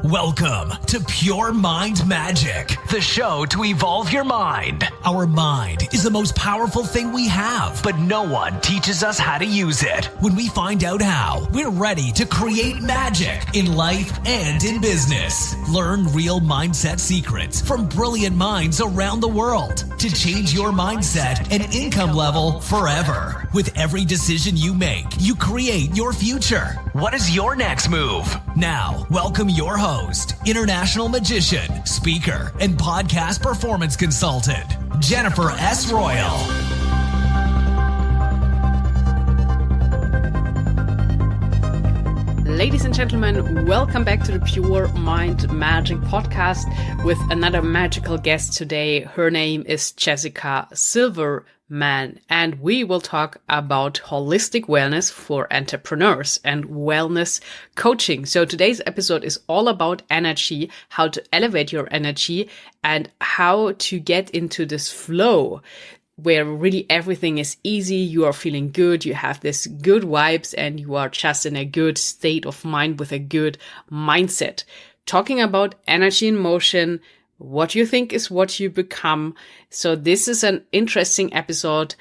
Welcome to Pure Mind Magic, the show to evolve your mind. Our mind is the most powerful thing we have, but no one teaches us how to use it. When we find out how, we're ready to create magic in life and in business. Learn real mindset secrets from brilliant minds around the world to change your mindset and income level forever. With every decision you make, you create your future. What is your next move? Now, welcome your host, international magician, speaker, and podcast performance consultant, Jennifer S. Royal. Ladies and gentlemen, welcome back to the Pure Mind Magic podcast with another magical guest today. Her name is Jessica Silvermann, and we will talk about holistic wellness for entrepreneurs and wellness coaching. So today's episode is all about energy, how to elevate your energy, and how to get into this flow where really everything is easy, you are feeling good, you have this good vibes, and you are just in a good state of mind with a good mindset. Talking about energy in motion, what you think is what you become. So this is an interesting episode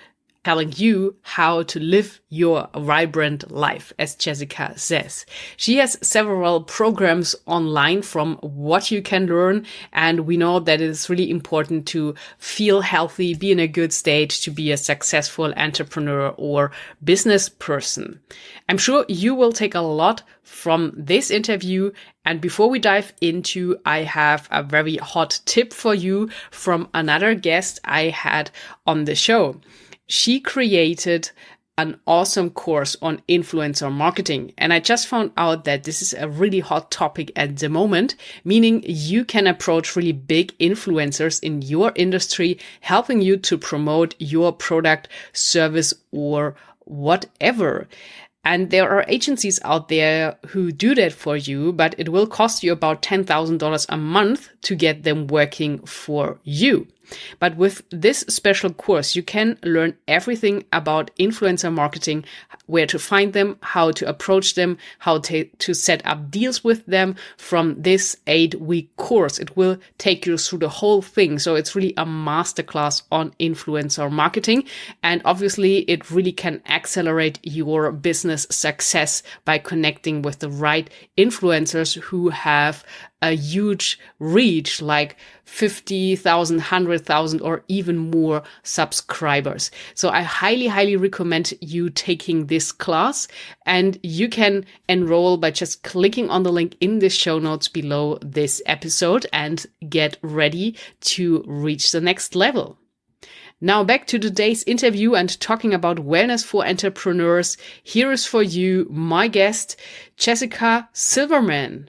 telling you how to live your vibrant life, as Jessica says. She has several programs online from what you can learn, and we know that it is really important to feel healthy, be in a good state to be a successful entrepreneur or business person. I'm sure you will take a lot from this interview. And before we dive into, I have a very hot tip for you from another guest I had on the show. She created an awesome course on influencer marketing. And I just found out that this is a really hot topic at the moment, meaning you can approach really big influencers in your industry, helping you to promote your product, service, or whatever. And there are agencies out there who do that for you, but it will cost you about $10,000 a month to get them working for you. But with this special course, you can learn everything about influencer marketing, where to find them, how to approach them, how to set up deals with them from this 8-week course. It will take you through the whole thing. So it's really a masterclass on influencer marketing. And obviously, it really can accelerate your business success by connecting with the right influencers who have a huge reach, like 50,000, 100,000, or even more subscribers. So I highly, highly recommend you taking this class, and you can enroll by just clicking on the link in the show notes below this episode and get ready to reach the next level. Now back to today's interview and talking about wellness for entrepreneurs. Here is for you my guest, Jessica Silvermann.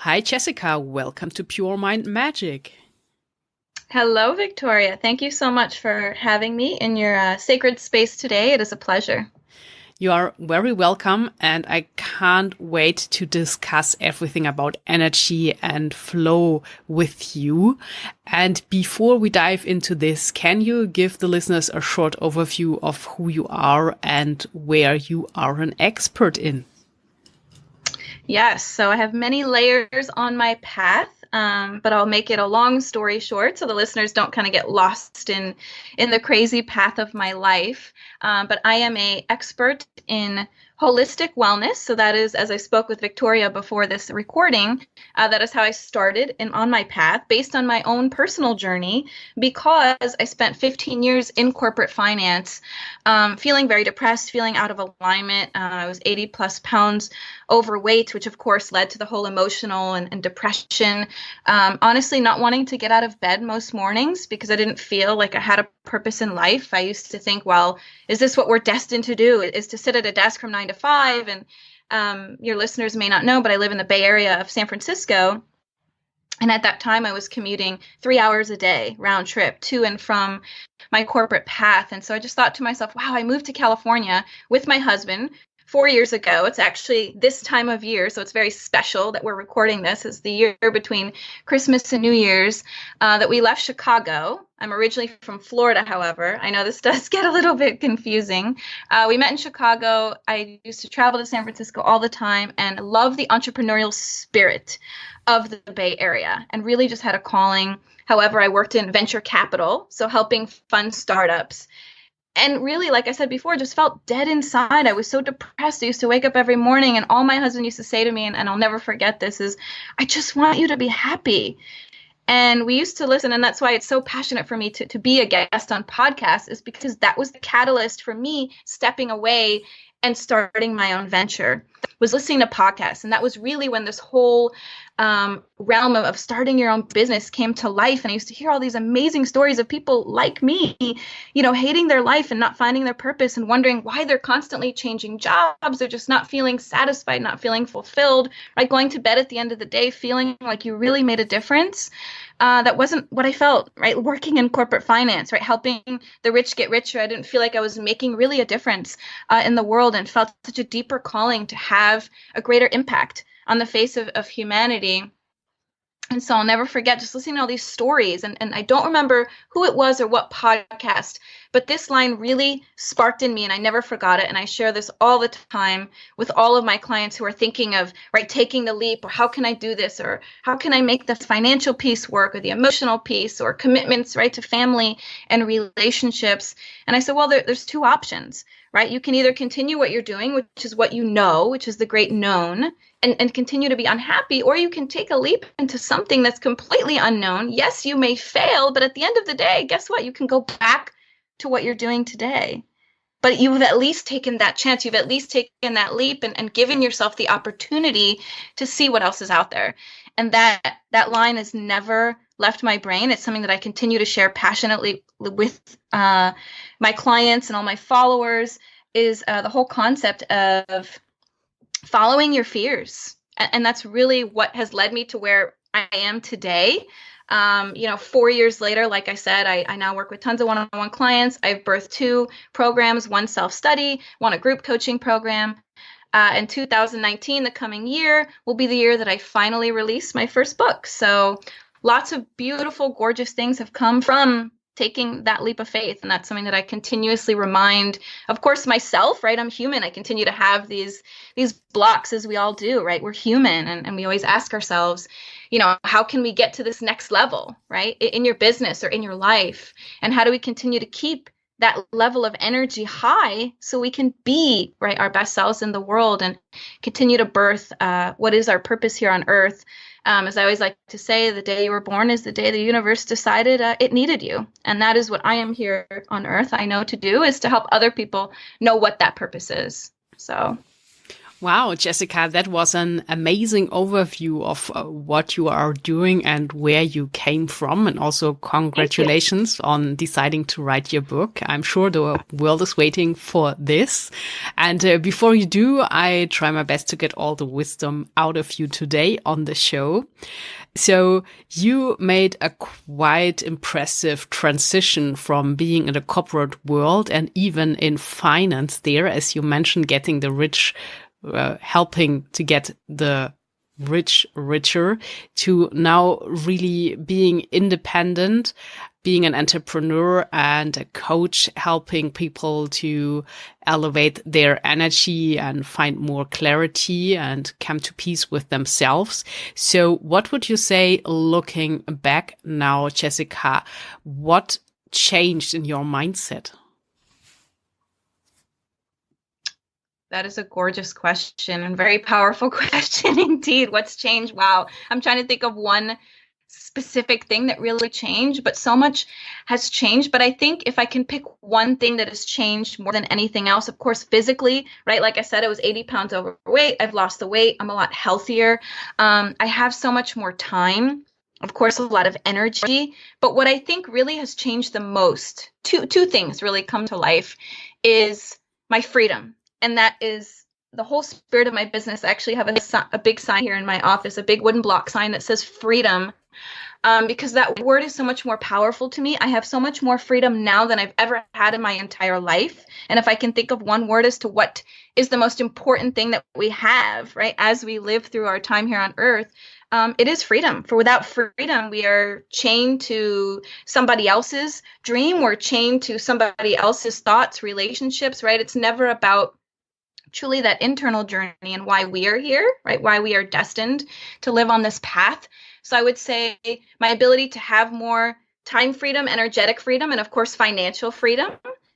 Hi, Jessica. Welcome to Pure Mind Magic. Hello, Victoria. Thank you so much for having me in your sacred space today. It is a pleasure. You are very welcome, and I can't wait to discuss everything about energy and flow with you. And before we dive into this, can you give the listeners a short overview of who you are and where you are an expert in? Yes, so I have many layers on my path, but I'll make it a long story short so the listeners don't kind of get lost in the crazy path of my life. But I am an expert in holistic wellness. So that is, as I spoke with Victoria before this recording, that is how I started on my path based on my own personal journey, because I spent 15 years in corporate finance, feeling very depressed, feeling out of alignment. I was 80 plus pounds overweight, which of course led to the whole emotional and depression. Honestly, not wanting to get out of bed most mornings because I didn't feel like I had a purpose in life. I used to think, well, is this what we're destined to do? Is to sit at a desk from 9 to 5? And your listeners may not know, but I live in the Bay Area of San Francisco. And at that time, I was commuting 3 hours a day, round trip, to and from my corporate path. And so I just thought to myself, wow, I moved to California with my husband 4 years ago. It's actually this time of year, so it's very special that we're recording this. It's the year between Christmas and New Year's that we left Chicago. I'm originally from Florida, however. I know this does get a little bit confusing. We met in Chicago. I used to travel to San Francisco all the time and love the entrepreneurial spirit of the Bay Area and really just had a calling. However, I worked in venture capital, so helping fund startups. And really, like I said before, just felt dead inside. I was so depressed. I used to wake up every morning and all my husband used to say to me, and I'll never forget this, is, I just want you to be happy. And we used to listen, and that's why it's so passionate for me to be a guest on podcasts, is because that was the catalyst for me stepping away and starting my own venture, was listening to podcasts. And that was really when this whole realm of starting your own business came to life. And I used to hear all these amazing stories of people like me, hating their life and not finding their purpose and wondering why they're constantly changing jobs. They're just not feeling satisfied, not feeling fulfilled, right? Going to bed at the end of the day, feeling like you really made a difference. That wasn't what I felt, right? Working in corporate finance, right? Helping the rich get richer. I didn't feel like I was making really a difference in the world, and felt such a deeper calling to have a greater impact on the face of humanity. And so I'll never forget just listening to all these stories. And I don't remember who it was or what podcast, but this line really sparked in me and I never forgot it. And I share this all the time with all of my clients who are thinking of, right, taking the leap, or how can I do this? Or how can I make the financial piece work, or the emotional piece, or commitments, right, to family and relationships. And I said, well, there's two options, right? You can either continue what you're doing, which is what you know, which is the great known, and continue to be unhappy, or you can take a leap into something that's completely unknown. Yes, you may fail, but at the end of the day, guess what? You can go back to what you're doing today. But you've at least taken that chance. You've at least taken that leap and given yourself the opportunity to see what else is out there. And that line has never left my brain. It's something that I continue to share passionately with my clients and all my followers, is the whole concept of following your fears. And that's really what has led me to where I am today. 4 years later, like I said, I now work with tons of one-on-one clients. I've birthed 2 programs, one self-study, one a group coaching program. In 2019, the coming year, will be the year that I finally release my first book. So lots of beautiful, gorgeous things have come from taking that leap of faith. And that's something that I continuously remind, of course, myself, right? I'm human. I continue to have these blocks, as we all do, right? We're human. And we always ask ourselves, how can we get to this next level, right? In your business or in your life? And how do we continue to keep that level of energy high so we can be, right, our best selves in the world and continue to birth what is our purpose here on earth? As I always like to say, the day you were born is the day the universe decided it needed you. And that is what I am here on earth, I know, to do, is to help other people know what that purpose is. So. Wow, Jessica, that was an amazing overview of what you are doing and where you came from. And also congratulations on deciding to write your book. I'm sure the world is waiting for this. And before you do, I try my best to get all the wisdom out of you today on the show. So you made a quite impressive transition from being in the corporate world and even in finance there, as you mentioned, getting the rich, helping to get the rich richer, to now really being independent, being an entrepreneur and a coach, helping people to elevate their energy and find more clarity and come to peace with themselves. So what would you say, looking back now, Jessica, what changed in your mindset? That is a gorgeous question and very powerful question indeed. What's changed? Wow. I'm trying to think of one specific thing that really changed, but so much has changed. But I think if I can pick one thing that has changed more than anything else, of course, physically, right? Like I said, I was 80 pounds overweight. I've lost the weight. I'm a lot healthier. I have so much more time. Of course, a lot of energy. But what I think really has changed the most, two things really come to life, is my freedom. And that is the whole spirit of my business. I actually have a big sign here in my office, a big wooden block sign that says freedom. because that word is so much more powerful to me. I have so much more freedom now than I've ever had in my entire life. And if I can think of one word as to what is the most important thing that we have, right, as we live through our time here on earth, it is freedom. For without freedom, we are chained to somebody else's dream. We're chained to somebody else's thoughts, relationships, right? It's never about truly that internal journey and why we are here, right? Why we are destined to live on this path. So I would say my ability to have more time freedom, energetic freedom, and of course, financial freedom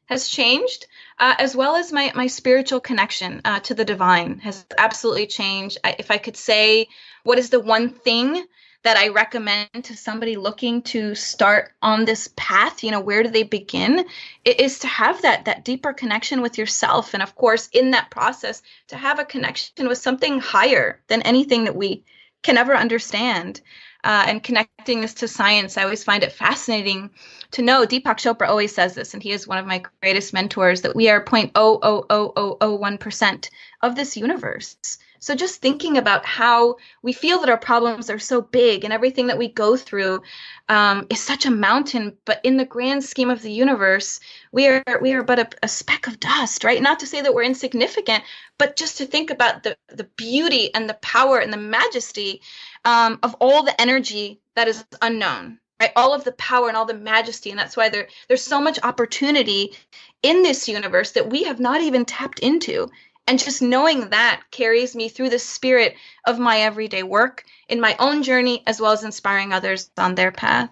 has changed, as well as my spiritual connection to the divine has absolutely changed. If I could say, what is the one thing that I recommend to somebody looking to start on this path, where do they begin? It is to have that deeper connection with yourself. And of course, in that process, to have a connection with something higher than anything that we can ever understand. And connecting this to science, I always find it fascinating to know. Deepak Chopra always says this, and he is one of my greatest mentors, that we are 0.00001% of this universe. So just thinking about how we feel that our problems are so big and everything that we go through is such a mountain, but in the grand scheme of the universe, we are but a speck of dust, right? Not to say that we're insignificant, but just to think about the beauty and the power and the majesty of all the energy that is unknown, right? All of the power and all the majesty. And that's why there's so much opportunity in this universe that we have not even tapped into. And just knowing that carries me through the spirit of my everyday work in my own journey, as well as inspiring others on their path.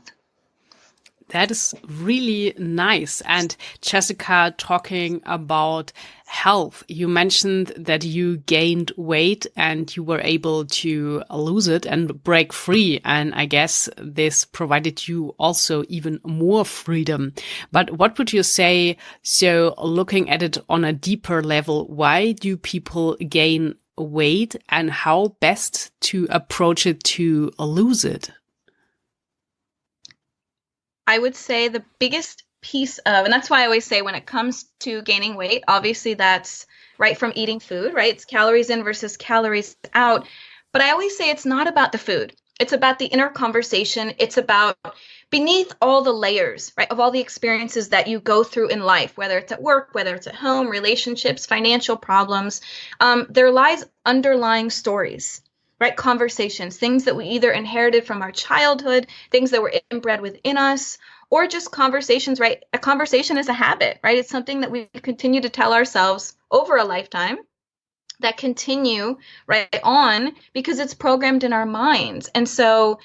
That is really nice. And Jessica, talking about health, you mentioned that you gained weight and you were able to lose it and break free. And I guess this provided you also even more freedom. But what would you say, so looking at it on a deeper level, why do people gain weight and how best to approach it to lose it? I would say the biggest piece of, and that's why I always say when it comes to gaining weight, obviously that's right from eating food, right? It's calories in versus calories out. But I always say it's not about the food. It's about the inner conversation. It's about beneath all the layers, right, of all the experiences that you go through in life, whether it's at work, whether it's at home, relationships, financial problems, there lies underlying stories. Right? Conversations, things that we either inherited from our childhood, things that were inbred within us, or just conversations, right? A conversation is a habit, right? It's something that we continue to tell ourselves over a lifetime that continue right on because it's programmed in our minds. And so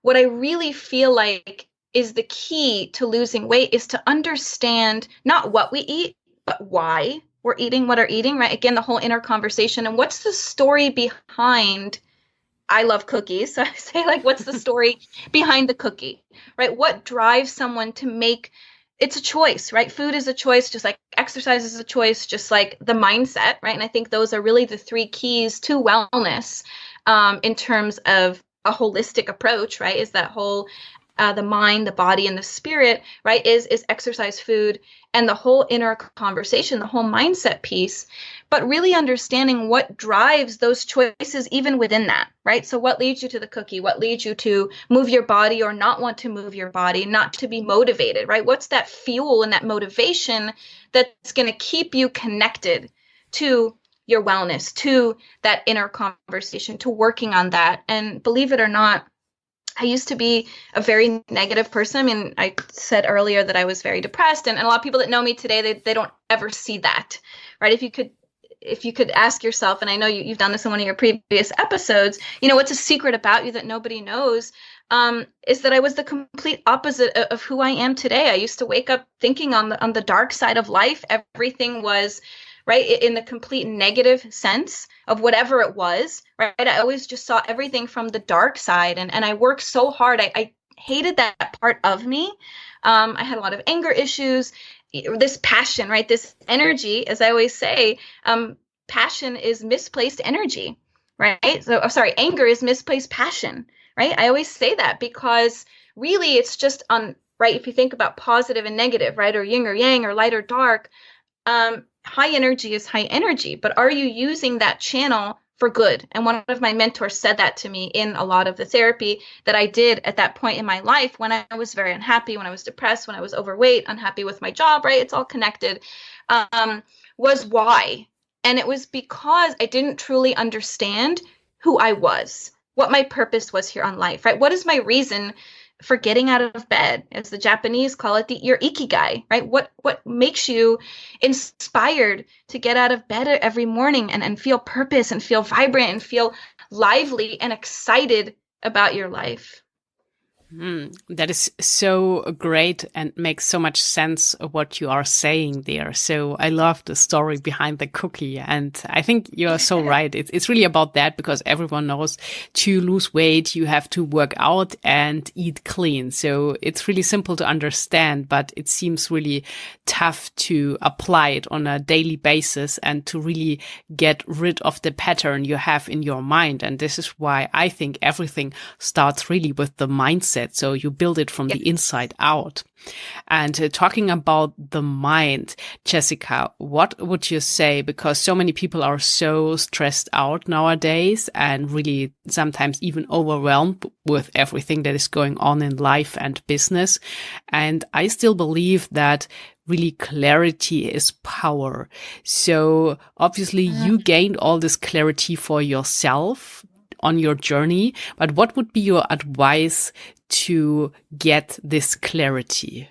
what I really feel like is the key to losing weight is to understand not what we eat, but why we're eating what we're eating, right? Again, the whole inner conversation and what's the story behind. I love cookies. So I say, like, what's the story behind the cookie, right? What drives someone to make, it's a choice, right? Food is a choice, just like exercise is a choice, just like the mindset, right? And I think those are really the three keys to wellness in terms of a holistic approach, right? Is that whole, the mind, the body, and the spirit, right? Is exercise, food, and the whole inner conversation, the whole mindset piece, but really understanding what drives those choices even within that, right? So what leads you to the cookie? What leads you to move your body or not want to move your body, not to be motivated, right? What's that fuel and that motivation that's going to keep you connected to your wellness, to that inner conversation, to working on that? And believe it or not, I used to be a very negative person. I mean, I said earlier that I was very depressed, and a lot of people that know me today, they don't ever see that, right? If you could ask yourself, and I know you've done this in one of your previous episodes, what's a secret about you that nobody knows, is that I was the complete opposite of who I am today. I used to wake up thinking on the dark side of life. Everything was right in the complete negative sense of whatever it was, right? I always just saw everything from the dark side, and I worked so hard. I hated that part of me. I had a lot of anger issues, this passion, right? This energy, as I always say, passion is misplaced energy, right? So, anger is misplaced passion, right? I always say that because really it's just right? If you think about positive and negative, right? Or yin or yang or light or dark, high energy is high energy, but are you using that channel for good. And one of my mentors said that to me in a lot of the therapy that I did at that point in my life when I was very unhappy, when I was depressed, when I was overweight, unhappy with my job, right? It's all connected, was why. And it was because I didn't truly understand who I was, what my purpose was here on life, right? What is my reason for getting out of bed, as the Japanese call it, your Ikigai, right? What makes you inspired to get out of bed every morning and feel purpose and feel vibrant and feel lively and excited about your life? That is so great and makes so much sense of what you are saying there. So I love the story behind the cookie. And I think you're so right. It's really about that, because everyone knows to lose weight, you have to work out and eat clean. So it's really simple to understand, but it seems really tough to apply it on a daily basis and to really get rid of the pattern you have in your mind. And this is why I think everything starts really with the mindset. So you build it from the inside out. And talking about the mind, Jessica, what would you say? Because so many people are so stressed out nowadays and really sometimes even overwhelmed with everything that is going on in life and business. And I still believe that really clarity is power. So obviously you gained all this clarity for yourself on your journey, but what would be your advice to get this clarity?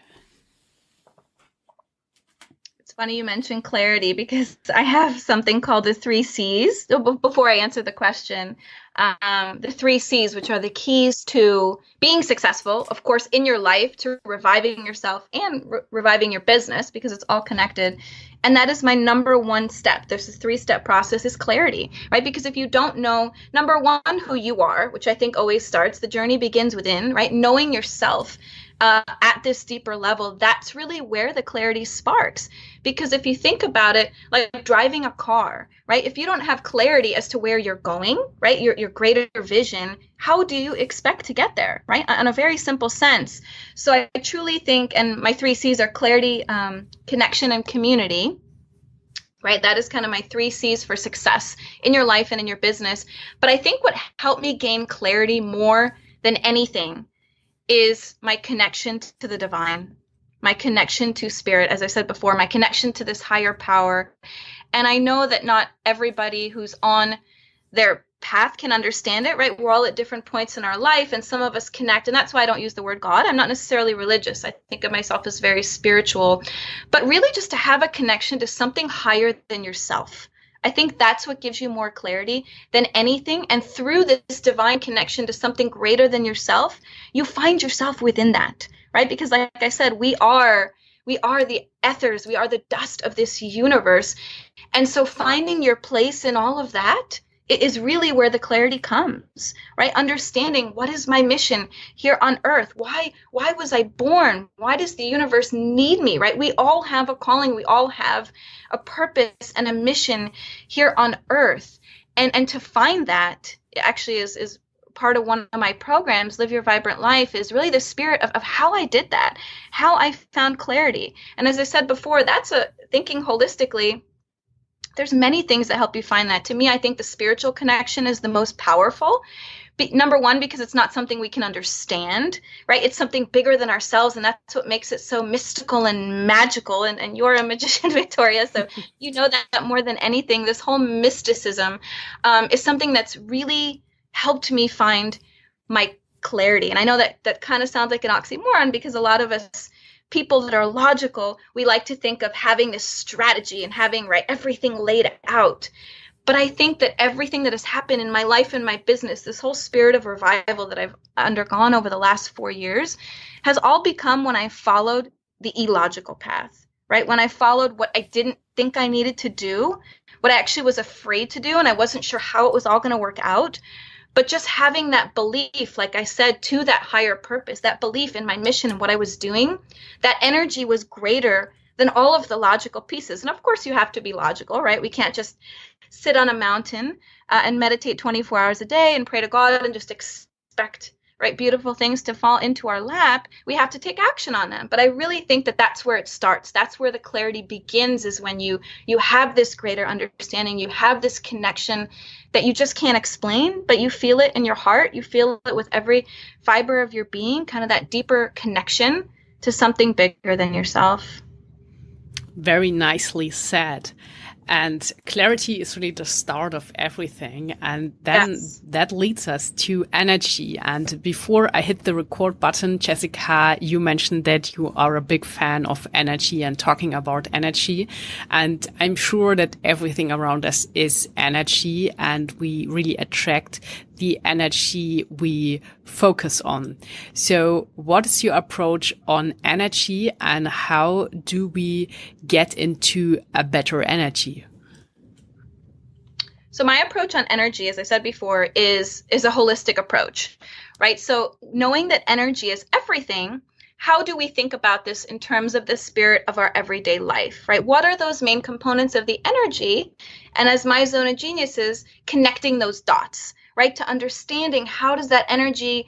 It's funny you mentioned clarity, because I have something called the 3 C's. Before I answer the question, the 3 C's, which are the keys to being successful, of course, in your life, to reviving yourself and reviving your business, because it's all connected. And that is my number 1 step. There's this 3-step process, is clarity, right? Because if you don't know, number 1, who you are, which I think always starts, the journey begins within, right? Knowing yourself at this deeper level, that's really where the clarity sparks. Because if you think about it, like driving a car, right? If you don't have clarity as to where you're going, right? Your greater vision, how do you expect to get there, right? On a very simple sense. So I truly think, and my 3 C's are clarity, connection, and community, right? That is kind of my 3 C's for success in your life and in your business. But I think what helped me gain clarity more than anything is my connection to the divine, my connection to spirit, as I said before, my connection to this higher power. And I know that not everybody who's on their path can understand it, right? We're all at different points in our life, and some of us connect, and that's why I don't use the word God. I'm not necessarily religious. I think of myself as very spiritual, but really just to have a connection to something higher than yourself. I think that's what gives you more clarity than anything. And through this divine connection to something greater than yourself, you find yourself within that, right? Because like I said, we are the ethers, we are the dust of this universe. And so finding your place in all of that is really where the clarity comes, right? Understanding, what is my mission here on earth? Why was I born? Why does the universe need me, right? We all have a calling. We all have a purpose and a mission here on earth. And to find that actually is part of one of my programs, Live Your Vibrant Life, is really the spirit of how I did that, how I found clarity. And as I said before, that's thinking holistically. There's many things that help you find that. To me, I think the spiritual connection is the most powerful. Number 1, because it's not something we can understand, right? It's something bigger than ourselves, and that's what makes it so mystical and magical. And you're a magician, Victoria, so you know that more than anything. This whole mysticism is something that's really helped me find my clarity. And I know that kind of sounds like an oxymoron, because a lot of us people that are logical, we like to think of having this strategy and having everything laid out. But I think that everything that has happened in my life and my business, this whole spirit of revival that I've undergone over the last 4 years, has all become when I followed the illogical path, right? When I followed what I didn't think I needed to do, what I actually was afraid to do, and I wasn't sure how it was all going to work out. But just having that belief, like I said, to that higher purpose, that belief in my mission and what I was doing, that energy was greater than all of the logical pieces. And of course, you have to be logical, right? We can't just sit on a mountain and meditate 24 hours a day and pray to God and just expect, right, beautiful things to fall into our lap, we have to take action on them. But I really think that that's where it starts. That's where the clarity begins, is when you have this greater understanding, you have this connection that you just can't explain, but you feel it in your heart, you feel it with every fiber of your being, kind of that deeper connection to something bigger than yourself. Very nicely said. And clarity is really the start of everything. And then that leads us to energy. And before I hit the record button, Jessica, you mentioned that you are a big fan of energy and talking about energy. And I'm sure that everything around us is energy, and we really attract the energy we focus on. So what is your approach on energy, and how do we get into a better energy? So my approach on energy, as I said before, is a holistic approach, right? So knowing that energy is everything, how do we think about this in terms of the spirit of our everyday life, right? What are those main components of the energy? And as my zone of genius is connecting those dots, right? To understanding how does that energy,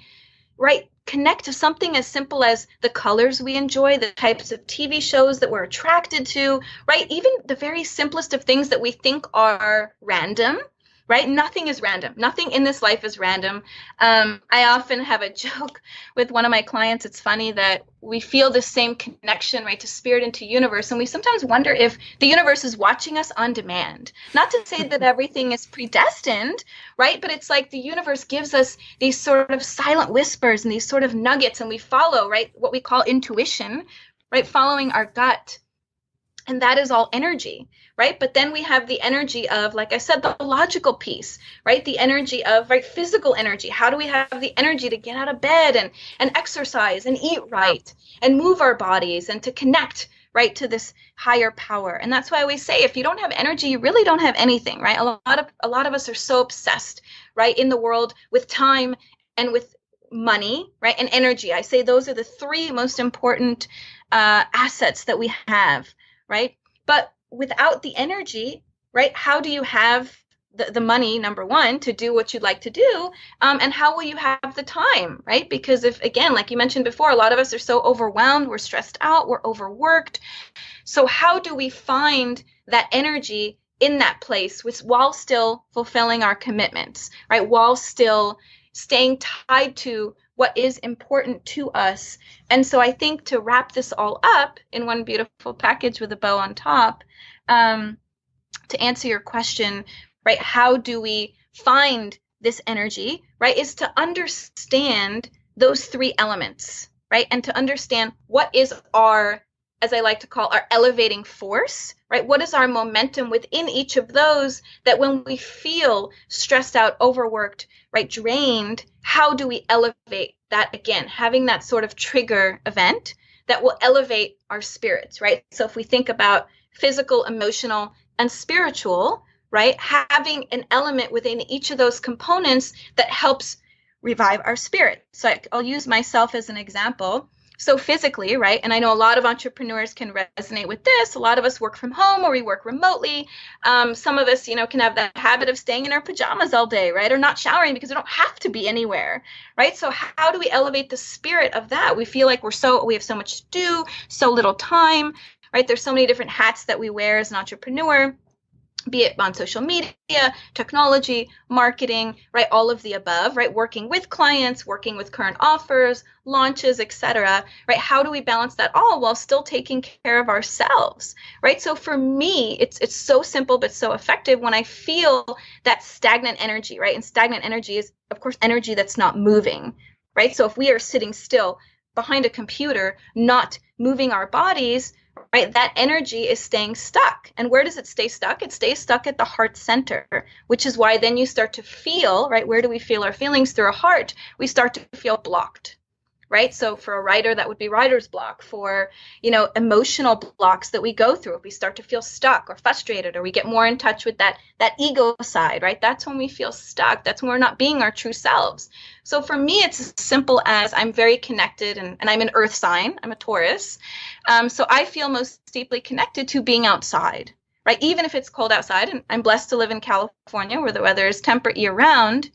right, connect to something as simple as the colors we enjoy, the types of TV shows that we're attracted to, right? Even the very simplest of things that we think are random, right? Nothing is random. Nothing in this life is random. I often have a joke with one of my clients. It's funny that we feel the same connection, right, to spirit and to universe. And we sometimes wonder if the universe is watching us on demand. Not to say that everything is predestined, right? But it's like the universe gives us these sort of silent whispers and these sort of nuggets, and we follow, right, what we call intuition, right, following our gut. And that is all energy, right? But then we have the energy of, like I said, the logical piece, right? The energy of, right, physical energy. How do we have the energy to get out of bed and exercise and eat right and move our bodies and to connect, right, to this higher power? And that's why I always say, if you don't have energy, you really don't have anything, right? A lot of us are so obsessed, right, in the world with time and with money, right, and energy. I say those are the three most important assets that we have, right? But without the energy, right, how do you have the money, number one, to do what you'd like to do? And how will you have the time, right? Because if, again, like you mentioned before, a lot of us are so overwhelmed, we're stressed out, we're overworked. So how do we find that energy in that place while still fulfilling our commitments, right? While still staying tied to what is important to us. And so I think to wrap this all up in one beautiful package with a bow on top, to answer your question, right, how do we find this energy, right, is to understand those three elements, right, and to understand what is our, as I like to call, our elevating force, right? What is our momentum within each of those, that when we feel stressed out, overworked, right, drained, how do we elevate that again? Having that sort of trigger event that will elevate our spirits, right? So if we think about physical, emotional, and spiritual, right, having an element within each of those components that helps revive our spirit. So I'll use myself as an example. So physically, right, and I know a lot of entrepreneurs can resonate with this. A lot of us work from home or we work remotely. Some of us, can have the habit of staying in our pajamas all day, right, or not showering because we don't have to be anywhere, right? So how do we elevate the spirit of that? We feel like we have so much to do, so little time, right? There's so many different hats that we wear as an entrepreneur, be it on social media, technology, marketing, right? All of the above, right? Working with clients, working with current offers, launches, etc., right? How do we balance that all while still taking care of ourselves, right? So for me, it's so simple but so effective when I feel that stagnant energy, right? And stagnant energy is, of course, energy that's not moving, right? So if we are sitting still behind a computer, not moving our bodies, right, that energy is staying stuck. And where does it stay stuck? It stays stuck at the heart center, which is why then you start to feel, right, where do we feel our feelings? Through our heart, we start to feel blocked, right? So for a writer, that would be writer's block. For, emotional blocks that we go through, if we start to feel stuck or frustrated, or we get more in touch with that ego side, right? That's when we feel stuck. That's when we're not being our true selves. So for me, it's as simple as I'm very connected, and I'm an earth sign. I'm a Taurus. So I feel most deeply connected to being outside, right? Even if it's cold outside, and I'm blessed to live in California where the weather is temperate year round.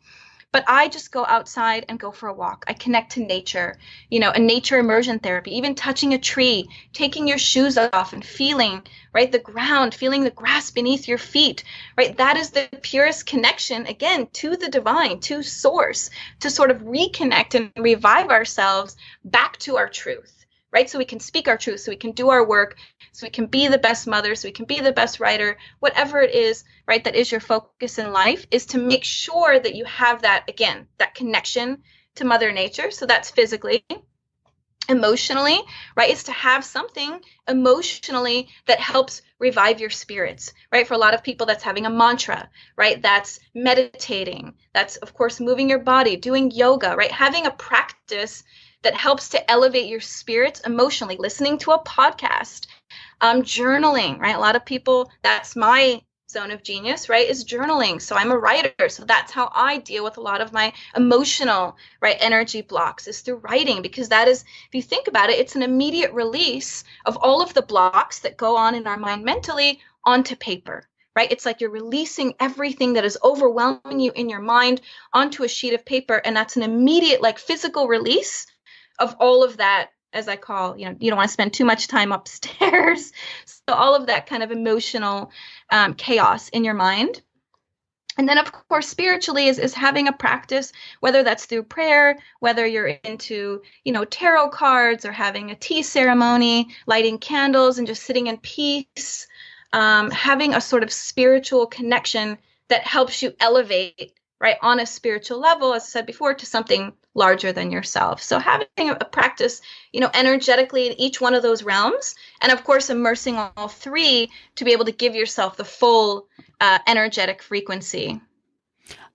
But I just go outside and go for a walk. I connect to nature, a nature immersion therapy, even touching a tree, taking your shoes off and feeling, right, the ground, feeling the grass beneath your feet, right? That is the purest connection, again, to the divine, to source, to sort of reconnect and revive ourselves back to our truth. Right? So we can speak our truth, so we can do our work, so we can be the best mother, so we can be the best writer, whatever it is, right, that is your focus in life, is to make sure that you have that, again, that connection to Mother Nature. So that's physically, emotionally, right? It's to have something emotionally that helps revive your spirits, right? For a lot of people, that's having a mantra, right? That's meditating. That's, of course, moving your body, doing yoga, right? Having a practice that helps to elevate your spirits emotionally, listening to a podcast, journaling, right? A lot of people, that's my zone of genius, right, is journaling. So I'm a writer. So that's how I deal with a lot of my emotional, right, energy blocks, is through writing, because that is, if you think about it, it's an immediate release of all of the blocks that go on in our mind mentally onto paper. Right? It's like you're releasing everything that is overwhelming you in your mind onto a sheet of paper. And that's an immediate, like, physical release of all of that, as I call, you don't want to spend too much time upstairs. So all of that kind of emotional chaos in your mind. And then, of course, spiritually is having a practice, whether that's through prayer, whether you're into, tarot cards, or having a tea ceremony, lighting candles and just sitting in peace, having a sort of spiritual connection that helps you elevate, right, on a spiritual level, as I said before, to something larger than yourself. So having a practice, energetically in each one of those realms, and of course, immersing all three to be able to give yourself the full energetic frequency.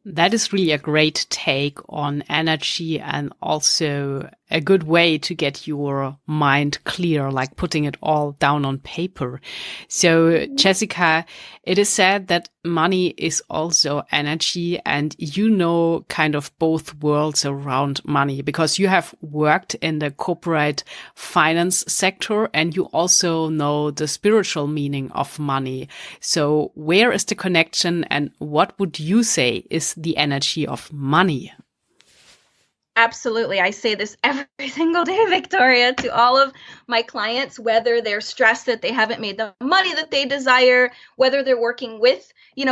That is really a great take on energy, and also a good way to get your mind clear, like putting it all down on paper. So, Jessica, it is said that money is also energy, and kind of both worlds around money, because you have worked in the corporate finance sector and you also know the spiritual meaning of money. So where is the connection, and what would you say is the energy of money? Absolutely. I say this every single day, Victoria, to all of my clients, whether they're stressed that they haven't made the money that they desire, whether they're working with,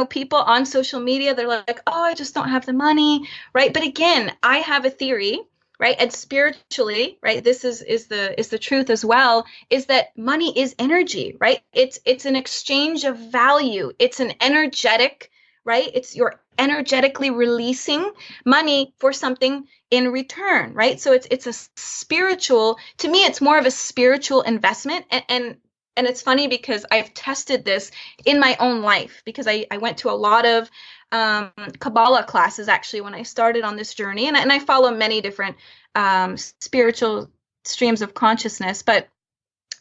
people on social media, they're like, oh, I just don't have the money, right? But again, I have a theory, right? And spiritually, right? This is the truth as well, is that money is energy, right? It's an exchange of value. It's an energetic, right? You're energetically releasing money for something in return, right? So it's a spiritual, to me, it's more of a spiritual investment. And it's funny because I've tested this in my own life, because I went to a lot of Kabbalah classes actually when I started on this journey. And I follow many different spiritual streams of consciousness, but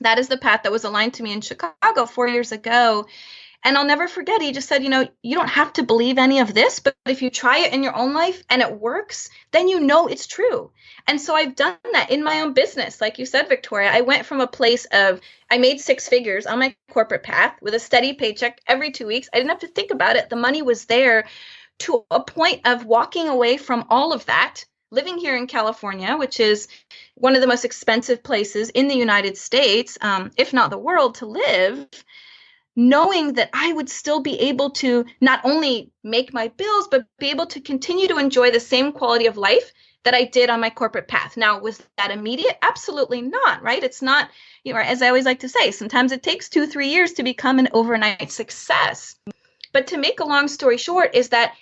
that is the path that was aligned to me in Chicago 4 years ago. And I'll never forget, he just said, you don't have to believe any of this, but if you try it in your own life and it works, then it's true. And so I've done that in my own business. Like you said, Victoria, I went from a place of, I made 6 figures on my corporate path with a steady paycheck every 2 weeks. I didn't have to think about it. The money was there, to a point of walking away from all of that, living here in California, which is one of the most expensive places in the United States, if not the world, to live, knowing that I would still be able to not only make my bills, but be able to continue to enjoy the same quality of life that I did on my corporate path. Now, was that immediate? Absolutely not, right? It's not, as I always like to say, sometimes it takes 2-3 years to become an overnight success. But to make a long story short is that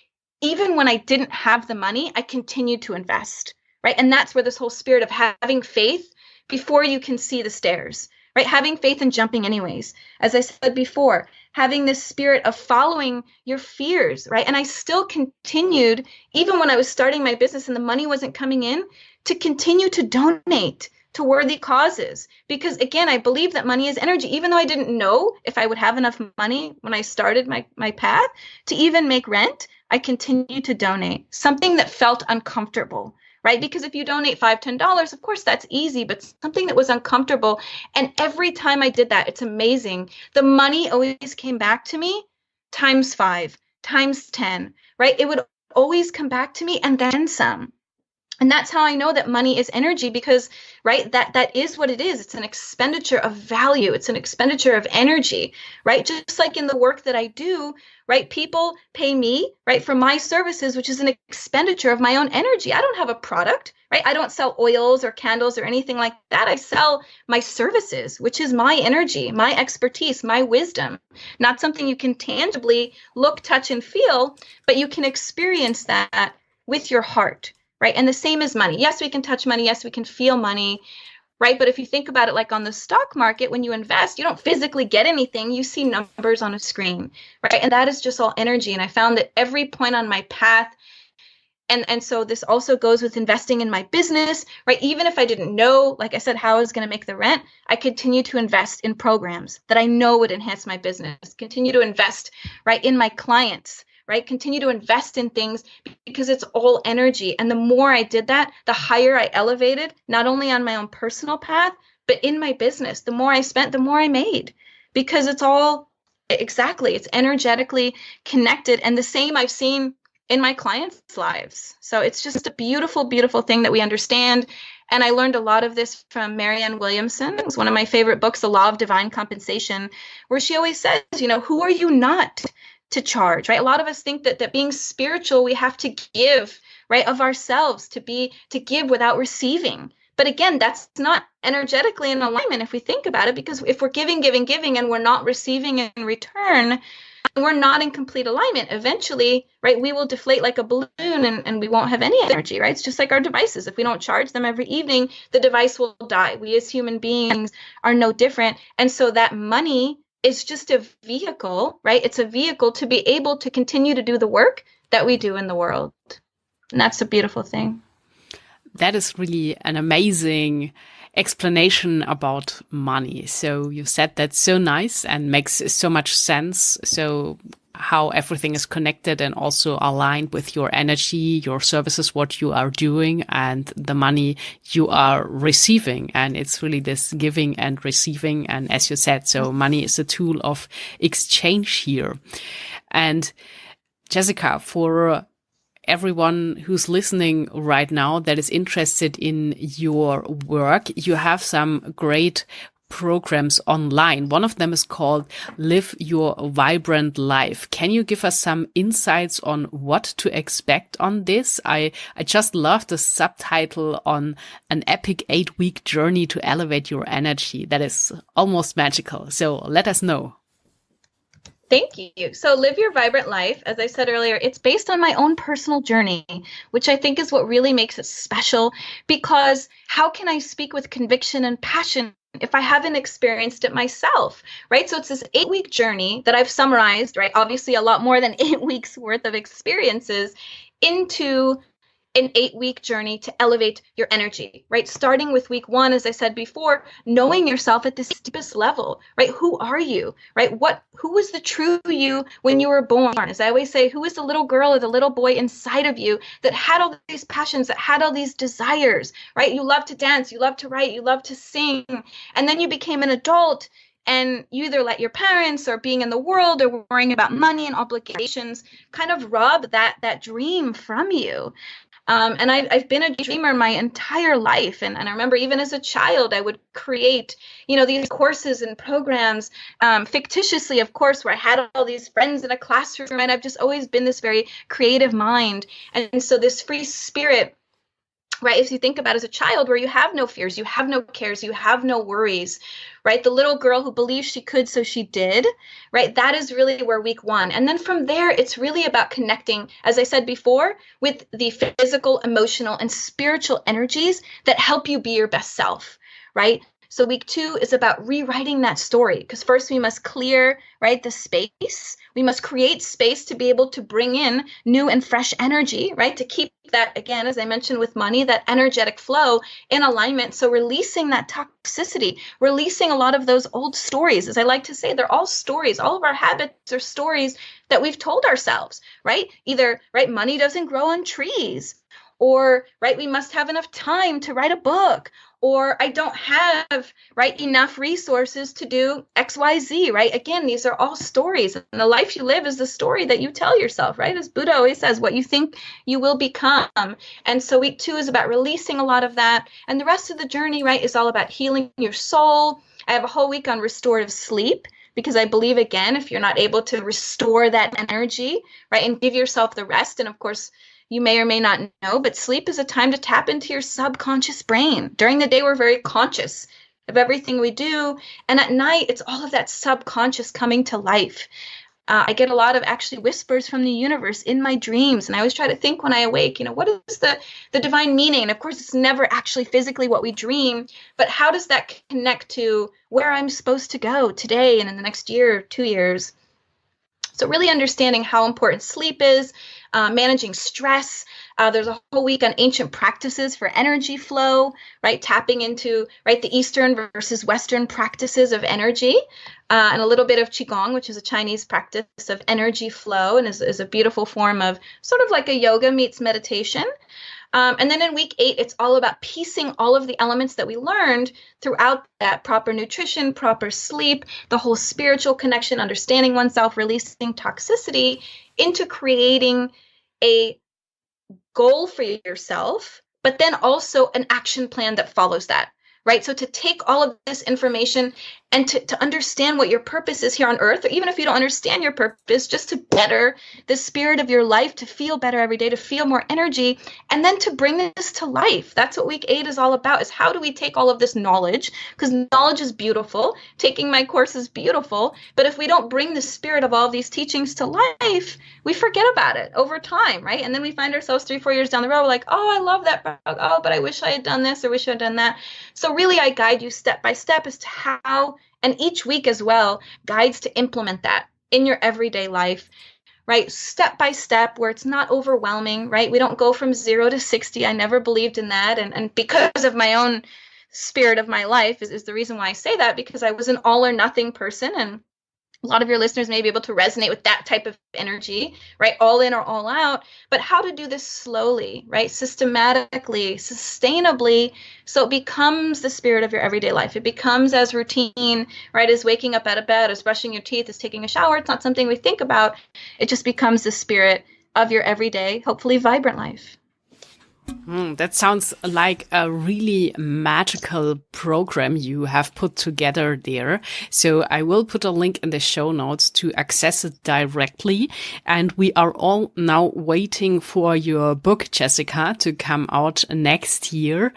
even when I didn't have the money, I continued to invest, right? And that's where this whole spirit of having faith before you can see the stairs, right? Having faith and jumping anyways. As I said before, having this spirit of following your fears, right? And I still continued, even when I was starting my business and the money wasn't coming in, to continue to donate to worthy causes. Because again, I believe that money is energy. Even though I didn't know if I would have enough money when I started my path to even make rent, I continued to donate something that felt uncomfortable, right? Because if you donate $5, $10, of course, that's easy, but something that was uncomfortable. And every time I did that, it's amazing. The money always came back to me times 5, times 10, right? It would always come back to me and then some. And that's how I know that money is energy, because, right, that is what it is. It's an expenditure of value. It's an expenditure of energy, right? Just like in the work that I do, right? People pay me, right, for my services, which is an expenditure of my own energy. I don't have a product, right? I don't sell oils or candles or anything like that. I sell my services, which is my energy, my expertise, my wisdom, not something you can tangibly look, touch, and feel, but you can experience that with your heart. Right. And the same as money. Yes, we can touch money. Yes, we can feel money. Right. But if you think about it, like on the stock market, when you invest, you don't physically get anything. You see numbers on a screen. Right. And that is just all energy. And I found that every point on my path. And so this also goes with investing in my business. Right. Even if I didn't know, like I said, how I was going to make the rent, I continue to invest in programs that I know would enhance my business, continue to invest right in my clients. Right? Continue to invest in things because it's all energy. And the more I did that, the higher I elevated, not only on my own personal path, but in my business. The more I spent, the more I made, because it's all exactly, it's energetically connected. And the same I've seen in my clients' lives. So it's just a beautiful, beautiful thing that we understand. And I learned a lot of this from Marianne Williamson. It was one of my favorite books, The Law of Divine Compensation, where she always says, who are you not to charge, right? A lot of us think that being spiritual, we have to give, right, of ourselves, to give without receiving. But again, that's not energetically in alignment if we think about it, because if we're giving, and we're not receiving in return, we're not in complete alignment. Eventually, right, we will deflate like a balloon and we won't have any energy, right? It's just like our devices. If we don't charge them every evening, the device will die. We as human beings are no different. And so that money is just a vehicle, right? It's a vehicle to be able to continue to do the work that we do in the world. And that's a beautiful thing. That is really an amazing explanation about money. So you said that's so nice and makes so much sense. So how everything is connected and also aligned with your energy, your services, what you are doing, and the money you are receiving. And it's really this giving and receiving. And as you said, so money is a tool of exchange here. And Jessica, for everyone who's listening right now that is interested in your work, you have some great programs online. One of them is called Live Your Vibrant Life. Can you give us some insights on what to expect on this? I just love the subtitle on an epic 8-week journey to elevate your energy. That is almost magical. So let us know. Thank you. So Live Your Vibrant Life, as I said earlier, it's based on my own personal journey, which I think is what really makes it special, because how can I speak with conviction and passion if I haven't experienced it myself, right? So it's this 8-week journey that I've summarized, right? Obviously a lot more than 8 weeks worth of experiences into an 8-week journey to elevate your energy, right? Starting with week 1, as I said before, knowing yourself at this deepest level, right? Who are you, right? Who was the true you when you were born? As I always say, who is the little girl or the little boy inside of you that had all these passions, that had all these desires, right? You love to dance, you love to write, you love to sing, and then you became an adult and you either let your parents or being in the world or worrying about money and obligations kind of rob that dream from you. And I've been a dreamer my entire life. And I remember even as a child, I would create, these courses and programs, fictitiously, of course, where I had all these friends in a classroom. And I've just always been this very creative mind. And so this free spirit, right, if you think about it as a child, where you have no fears, you have no cares, you have no worries, right? The little girl who believed she could, so she did, right? That is really where week 1. And then from there, it's really about connecting, as I said before, with the physical, emotional, and spiritual energies that help you be your best self, right? So week 2 is about rewriting that story, because first we must clear, right, the space. We must create space to be able to bring in new and fresh energy, right, to keep that, again, as I mentioned with money, that energetic flow in alignment. So releasing that toxicity, releasing a lot of those old stories. As I like to say, they're all stories. All of our habits are stories that we've told ourselves, right? Either, right, money doesn't grow on trees, or, right, we must have enough time to write a book, or I don't have, right, enough resources to do XYZ, right? Again, these are all stories, and the life you live is the story that you tell yourself, right? As Buddha always says, what you think you will become. And so week 2 is about releasing a lot of that, and the rest of the journey, right, is all about healing your soul. I have a whole week on restorative sleep, because I believe, again, if you're not able to restore that energy, right, and give yourself the rest, and of course, you may or may not know, but sleep is a time to tap into your subconscious brain. During the day, we're very conscious of everything we do. And at night, it's all of that subconscious coming to life. I get a lot of actually whispers from the universe in my dreams. And I always try to think when I awake, what is the divine meaning? And of course, it's never actually physically what we dream, but how does that connect to where I'm supposed to go today and in the next year, 2 years? So really understanding how important sleep is, managing stress. There's a whole week on ancient practices for energy flow, right? Tapping into, right, the Eastern versus Western practices of energy, and a little bit of Qigong, which is a Chinese practice of energy flow and is a beautiful form of sort of like a yoga meets meditation. And then in week 8, it's all about piecing all of the elements that we learned throughout that: proper nutrition, proper sleep, the whole spiritual connection, understanding oneself, releasing toxicity, into creating a goal for yourself, but then also an action plan that follows that, right? So to take all of this information and to understand what your purpose is here on earth, or even if you don't understand your purpose, just to better the spirit of your life, to feel better every day, to feel more energy, and then to bring this to life. That's what week 8 is all about, is how do we take all of this knowledge, because knowledge is beautiful, taking my course is beautiful, but if we don't bring the spirit of all of these teachings to life, we forget about it over time, right? And then we find ourselves 3-4 years down the road, we're like, oh, I love that book. Oh, but I wish I had done this, or wish I had done that. So really, I guide you step by step as to how, and each week as well, guides to implement that in your everyday life, right? Step by step, where it's not overwhelming, right? We don't go from 0 to 60. I never believed in that. And because of my own spirit of my life is the reason why I say that, because I was an all or nothing person. And a lot of your listeners may be able to resonate with that type of energy, right? All in or all out. But how to do this slowly, right? Systematically, sustainably, so it becomes the spirit of your everyday life. It becomes as routine, right, as waking up out of bed, as brushing your teeth, as taking a shower. It's not something we think about. It just becomes the spirit of your everyday, hopefully vibrant life. That sounds like a really magical program you have put together there. So I will put a link in the show notes to access it directly. And we are all now waiting for your book, Jessica, to come out next year.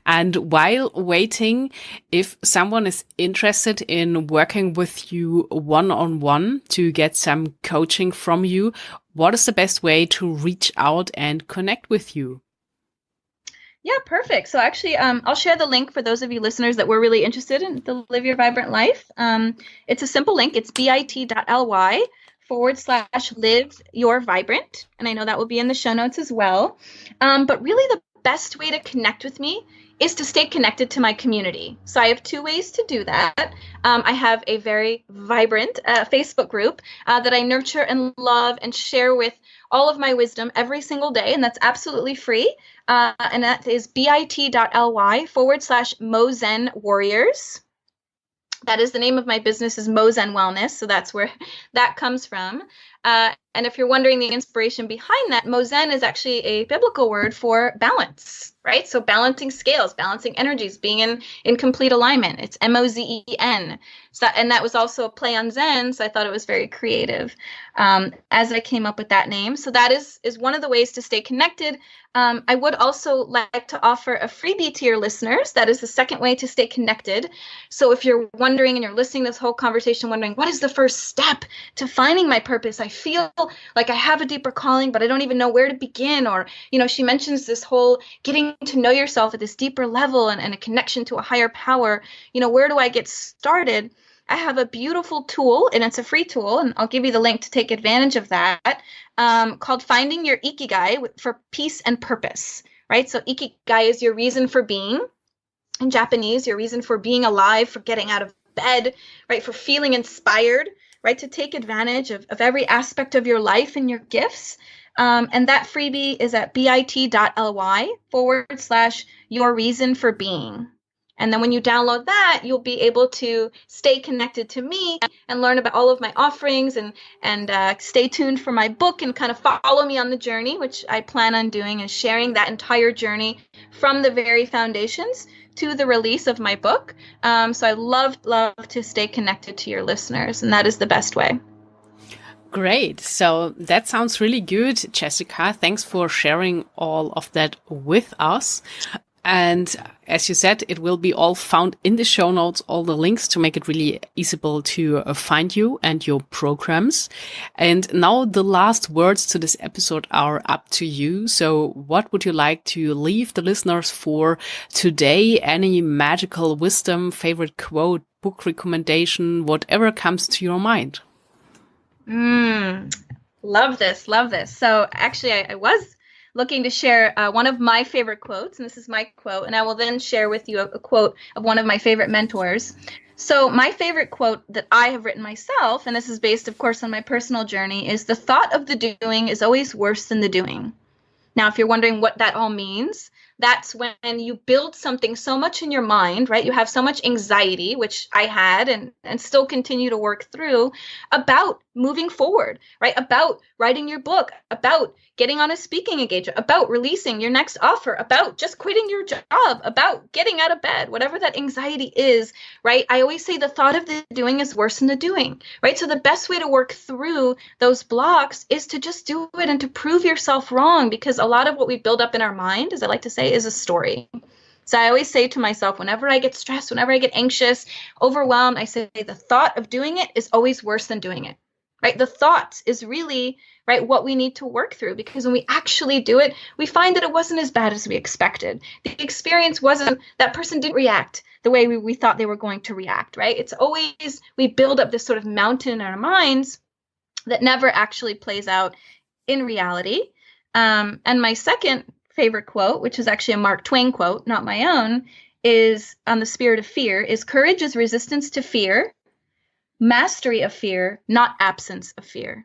And while waiting, if someone is interested in working with you one-on-one to get some coaching from you, what is the best way to reach out and connect with you? Yeah, perfect. So actually, I'll share the link for those of you listeners that were really interested in the Live Your Vibrant Life. It's a simple link. It's bit.ly/live your vibrant. And I know that will be in the show notes as well. But really the best way to connect with me is to stay connected to my community. So I have 2 ways to do that. I have a very vibrant Facebook group that I nurture and love and share with all of my wisdom every single day, and that's absolutely free. And that is bit.ly/Mozen Warriors. That is the name of my business, is Mozen Wellness. So that's where that comes from. And if you're wondering the inspiration behind that, Mozen is actually a biblical word for balance, right? So balancing scales, balancing energies, being in complete alignment. It's Mozen. So, and that was also a play on Zen, so I thought it was very creative as I came up with that name. So that is one of the ways to stay connected. I would also like to offer a freebie to your listeners. That is the second way to stay connected. So if you're wondering and you're listening to this whole conversation wondering, what is the first step to finding my purpose? I feel like I have a deeper calling, but I don't even know where to begin. Or, she mentions this whole getting to know yourself at this deeper level and a connection to a higher power. Where do I get started? I have a beautiful tool, and it's a free tool, and I'll give you the link to take advantage of that, called Finding Your Ikigai for Peace and Purpose, right? So Ikigai is your reason for being. In Japanese, your reason for being alive, for getting out of bed, right? For feeling inspired, right? To take advantage of every aspect of your life and your gifts. And that freebie is at bit.ly/your reason for being. And then when you download that, you'll be able to stay connected to me and learn about all of my offerings and stay tuned for my book and kind of follow me on the journey, which I plan on doing, and sharing that entire journey from the very foundations to the release of my book. So I love to stay connected to your listeners, and that is the best way. Great. So that sounds really good, Jessica. Thanks for sharing all of that with us. And as you said, it will be all found in the show notes, all the links to make it really easy to find you and your programs. And now the last words to this episode are up to you. So what would you like to leave the listeners for today? Any magical wisdom, favorite quote, book recommendation, whatever comes to your mind? Love this. So actually, I was looking to share one of my favorite quotes, and this is my quote, and I will then share with you a quote of one of my favorite mentors. So my favorite quote that I have written myself, and this is based, of course, on my personal journey, is "The thought of the doing is always worse than the doing." Now, if you're wondering what that all means, that's when you build something so much in your mind, right? You have so much anxiety, which I had and still continue to work through, about moving forward, right? About writing your book, about getting on a speaking engagement, about releasing your next offer, about just quitting your job, about getting out of bed, whatever that anxiety is, right? I always say the thought of the doing is worse than the doing, right? So the best way to work through those blocks is to just do it and to prove yourself wrong, because a lot of what we build up in our mind, as I like to say, is a story. So I always say to myself, whenever I get stressed, whenever I get anxious, overwhelmed, I say the thought of doing it is always worse than doing it, right? The thought is really, right, what we need to work through, because when we actually do it, we find that it wasn't as bad as we expected. The experience wasn't, that person didn't react the way we thought they were going to react, right? It's always, we build up this sort of mountain in our minds that never actually plays out in reality. And my second favorite quote, which is actually a Mark Twain quote, not my own, is on the spirit of fear, is "Courage is resistance to fear, mastery of fear, not absence of fear."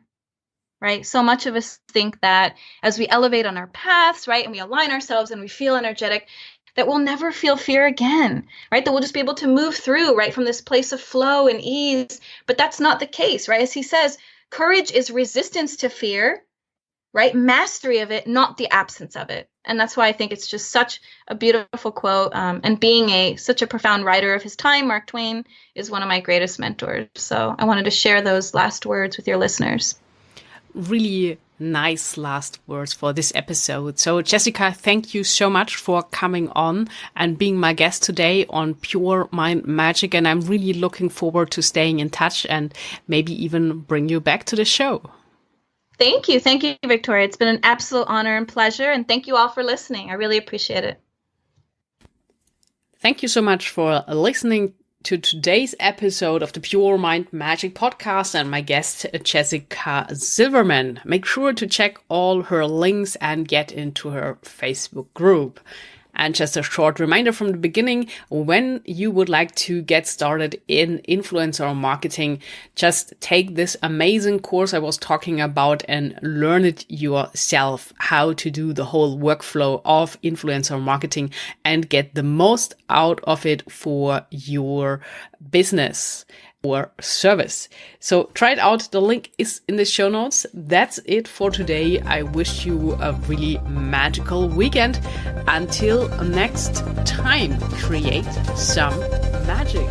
Right? So much of us think that as we elevate on our paths, right, and we align ourselves and we feel energetic, that we'll never feel fear again, right? That we'll just be able to move through, right, from this place of flow and ease. But that's not the case, right? As he says, courage is resistance to fear, right? Mastery of it, not the absence of it. And that's why I think it's just such a beautiful quote. And being such a profound writer of his time, Mark Twain is one of my greatest mentors. So I wanted to share those last words with your listeners. Really nice last words for this episode. So Jessica, thank you so much for coming on and being my guest today on Pure Mind Magic. And I'm really looking forward to staying in touch and maybe even bring you back to the show. Thank you. Thank you, Victoria. It's been an absolute honor and pleasure. And thank you all for listening. I really appreciate it. Thank you so much for listening to today's episode of the Pure Mind Magic podcast and my guest, Jessica Silvermann. Make sure to check all her links and get into her Facebook group. And just a short reminder from the beginning, when you would like to get started in influencer marketing, just take this amazing course I was talking about and learn it yourself, how to do the whole workflow of influencer marketing and get the most out of it for your business or service. So try it out. The link is in the show notes. That's it for today. I wish you a really magical weekend. Until next time, create some magic.